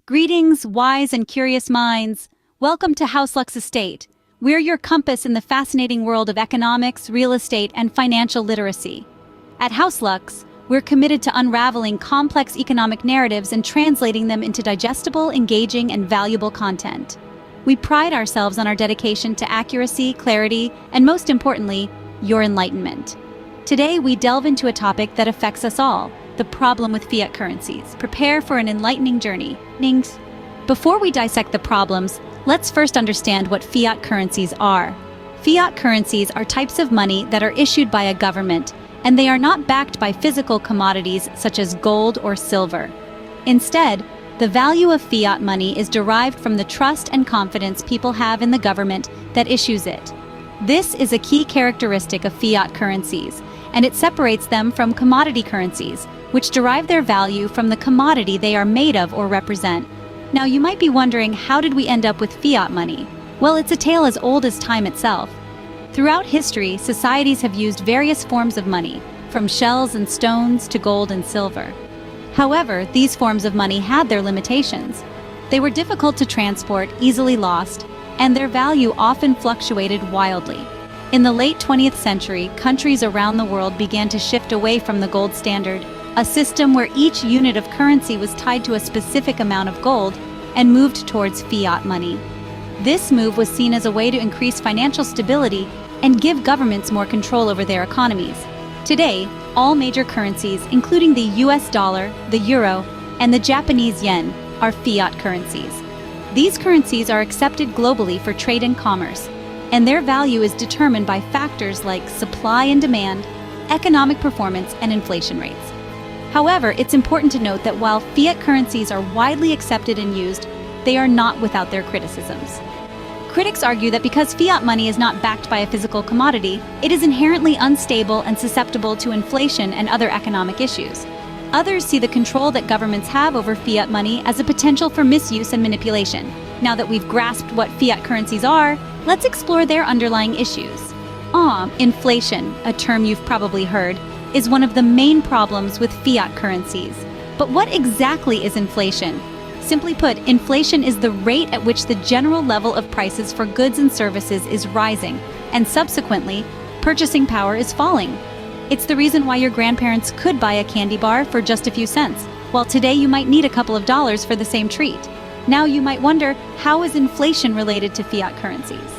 Greetings, wise and curious minds. Welcome to House Lux Estate. We're your compass in the fascinating world of economics, real estate, and financial literacy. At House Lux, we're committed to unraveling complex economic narratives and translating them into digestible, engaging, and valuable content. We pride ourselves on our dedication to accuracy, clarity, and most importantly, your enlightenment. Today, we delve into a topic that affects us all: the problem with fiat currencies. Prepare for an enlightening journey. Before we dissect the problems, let's first understand what fiat currencies are. Fiat currencies are types of money that are issued by a government, and they are not backed by physical commodities such as gold or silver. Instead, the value of fiat money is derived from the trust and confidence people have in the government that issues it. This is a key characteristic of fiat currencies, and it separates them from commodity currencies, which derive their value from the commodity they are made of or represent. Now, you might be wondering, how did we end up with fiat money? Well, it's a tale as old as time itself. Throughout history, societies have used various forms of money, from shells and stones to gold and silver. However, these forms of money had their limitations. They were difficult to transport, easily lost, and their value often fluctuated wildly. In the late 20th century, countries around the world began to shift away from the gold standard, a system where each unit of currency was tied to a specific amount of gold, and moved towards fiat money. This move was seen as a way to increase financial stability and give governments more control over their economies. Today, all major currencies, including the US dollar, the euro, and the Japanese yen, are fiat currencies. These currencies are accepted globally for trade and commerce, and their value is determined by factors like supply and demand, economic performance, and inflation rates. However, it's important to note that while fiat currencies are widely accepted and used, they are not without their criticisms. Critics argue that because fiat money is not backed by a physical commodity, it is inherently unstable and susceptible to inflation and other economic issues. Others see the control that governments have over fiat money as a potential for misuse and manipulation. Now that we've grasped what fiat currencies are, let's explore their underlying issues. Inflation, a term you've probably heard, is one of the main problems with fiat currencies. But what exactly is inflation? Simply put, inflation is the rate at which the general level of prices for goods and services is rising, and subsequently, purchasing power is falling. It's the reason why your grandparents could buy a candy bar for just a few cents, while today you might need a couple of dollars for the same treat. Now you might wonder, how is inflation related to fiat currencies?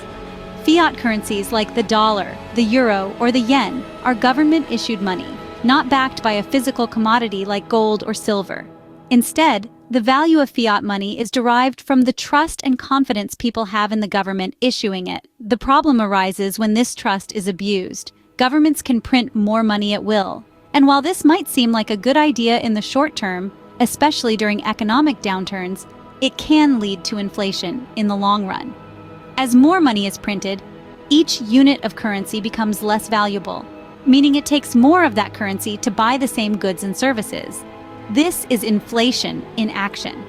Fiat currencies like the dollar, the euro, or the yen are government-issued money, not backed by a physical commodity like gold or silver. Instead, the value of fiat money is derived from the trust and confidence people have in the government issuing it. The problem arises when this trust is abused. Governments can print more money at will. And while this might seem like a good idea in the short term, especially during economic downturns, it can lead to inflation in the long run. As more money is printed, each unit of currency becomes less valuable, meaning it takes more of that currency to buy the same goods and services. This is inflation in action.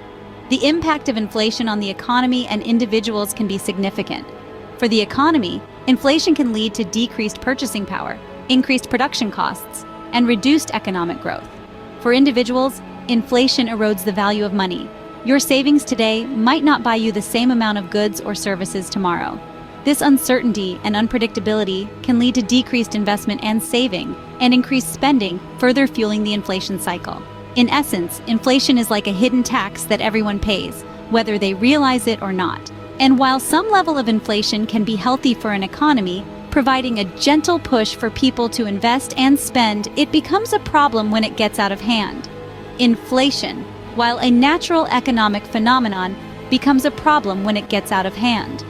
The impact of inflation on the economy and individuals can be significant. For the economy, inflation can lead to decreased purchasing power, increased production costs, and reduced economic growth. For individuals, inflation erodes the value of money. Your savings today might not buy you the same amount of goods or services tomorrow. This uncertainty and unpredictability can lead to decreased investment and saving, and increased spending, further fueling the inflation cycle. In essence, inflation is like a hidden tax that everyone pays, whether they realize it or not. And while some level of inflation can be healthy for an economy, providing a gentle push for people to invest and spend, it becomes a problem when it gets out of hand. Inflation, while a natural economic phenomenon, becomes a problem when it gets out of hand.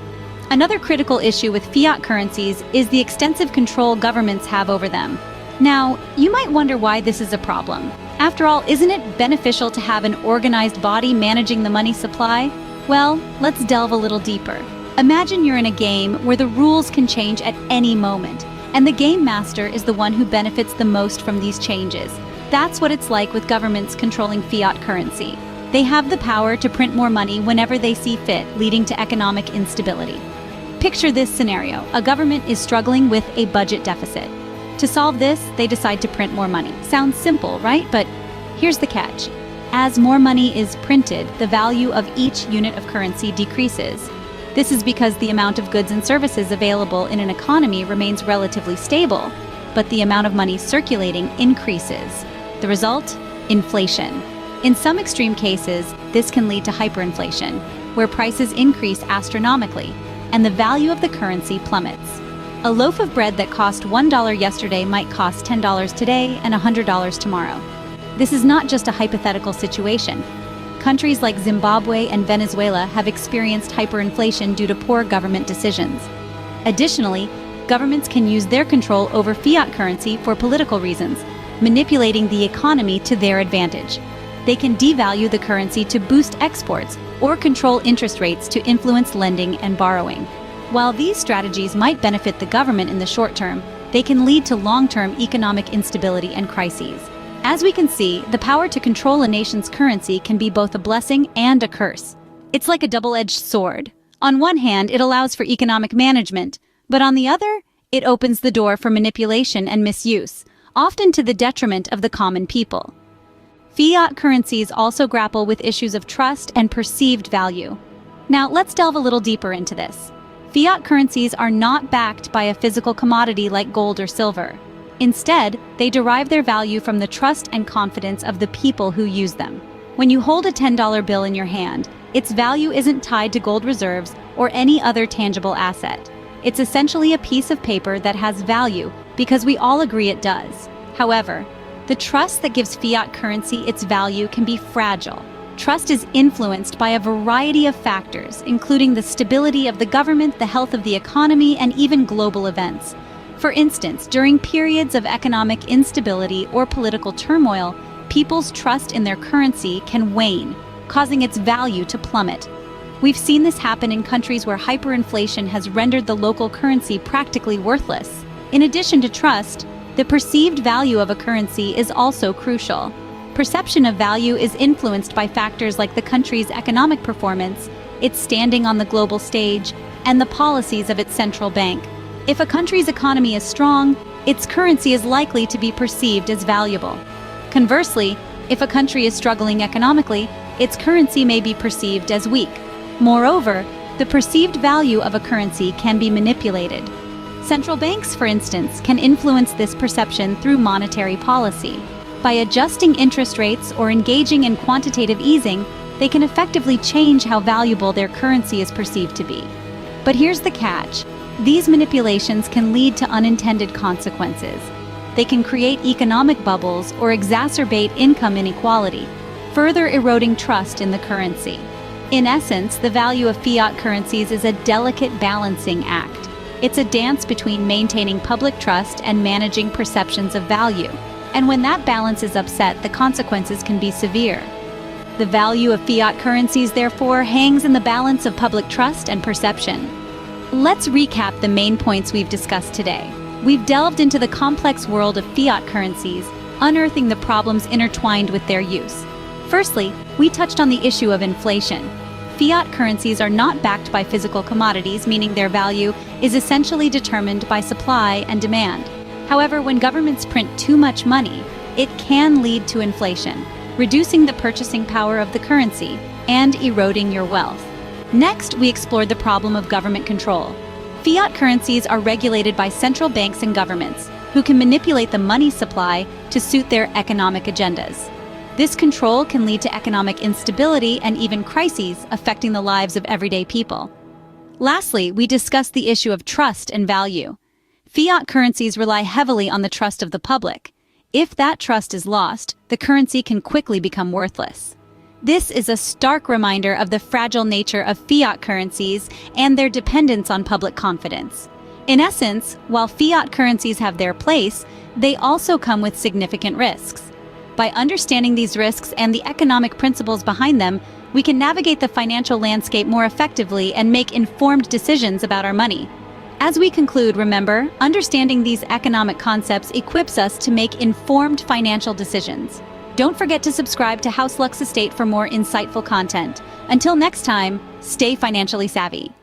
Another critical issue with fiat currencies is the extensive control governments have over them. Now, you might wonder why this is a problem. After all, isn't it beneficial to have an organized body managing the money supply? Well, let's delve a little deeper. Imagine you're in a game where the rules can change at any moment, and the game master is the one who benefits the most from these changes. That's what it's like with governments controlling fiat currency. They have the power to print more money whenever they see fit, leading to economic instability. Picture this scenario. A government is struggling with a budget deficit. To solve this, they decide to print more money. Sounds simple, right? But here's the catch. As more money is printed, the value of each unit of currency decreases. This is because the amount of goods and services available in an economy remains relatively stable, but the amount of money circulating increases. The result? Inflation. In some extreme cases, this can lead to hyperinflation, where prices increase astronomically and the value of the currency plummets. A loaf of bread that cost $1 yesterday might cost $10 today and $100 tomorrow. This is not just a hypothetical situation. Countries like Zimbabwe and Venezuela have experienced hyperinflation due to poor government decisions. Additionally, governments can use their control over fiat currency for political reasons, manipulating the economy to their advantage. They can devalue the currency to boost exports or control interest rates to influence lending and borrowing. While these strategies might benefit the government in the short term, they can lead to long-term economic instability and crises. As we can see, the power to control a nation's currency can be both a blessing and a curse. It's like a double-edged sword. On one hand, it allows for economic management, but on the other, it opens the door for manipulation and misuse, often to the detriment of the common people. Fiat currencies also grapple with issues of trust and perceived value. Now, let's delve a little deeper into this. Fiat currencies are not backed by a physical commodity like gold or silver. Instead, they derive their value from the trust and confidence of the people who use them. When you hold a $10 bill in your hand, its value isn't tied to gold reserves or any other tangible asset. It's essentially a piece of paper that has value because we all agree it does. However, the trust that gives fiat currency its value can be fragile. Trust is influenced by a variety of factors, including the stability of the government, the health of the economy, and even global events. For instance, during periods of economic instability or political turmoil, people's trust in their currency can wane, causing its value to plummet. We've seen this happen in countries where hyperinflation has rendered the local currency practically worthless. In addition to trust, the perceived value of a currency is also crucial. Perception of value is influenced by factors like the country's economic performance, its standing on the global stage, and the policies of its central bank. If a country's economy is strong, its currency is likely to be perceived as valuable. Conversely, if a country is struggling economically, its currency may be perceived as weak. Moreover, the perceived value of a currency can be manipulated. Central banks, for instance, can influence this perception through monetary policy. By adjusting interest rates or engaging in quantitative easing, they can effectively change how valuable their currency is perceived to be. But here's the catch. These manipulations can lead to unintended consequences. They can create economic bubbles or exacerbate income inequality, further eroding trust in the currency. In essence, the value of fiat currencies is a delicate balancing act. It's a dance between maintaining public trust and managing perceptions of value. And when that balance is upset, the consequences can be severe. The value of fiat currencies, therefore, hangs in the balance of public trust and perception. Let's recap the main points we've discussed today. We've delved into the complex world of fiat currencies, unearthing the problems intertwined with their use. Firstly, we touched on the issue of inflation. Fiat currencies are not backed by physical commodities, meaning their value is essentially determined by supply and demand. However, when governments print too much money, it can lead to inflation, reducing the purchasing power of the currency and eroding your wealth. Next, we explored the problem of government control. Fiat currencies are regulated by central banks and governments, who can manipulate the money supply to suit their economic agendas. This control can lead to economic instability and even crises affecting the lives of everyday people. Lastly, we discussed the issue of trust and value. Fiat currencies rely heavily on the trust of the public. If that trust is lost, the currency can quickly become worthless. This is a stark reminder of the fragile nature of fiat currencies and their dependence on public confidence. In essence, while fiat currencies have their place, they also come with significant risks. By understanding these risks and the economic principles behind them, we can navigate the financial landscape more effectively and make informed decisions about our money. As we conclude, remember, understanding these economic concepts equips us to make informed financial decisions. Don't forget to subscribe to House Lux Estate for more insightful content. Until next time, stay financially savvy.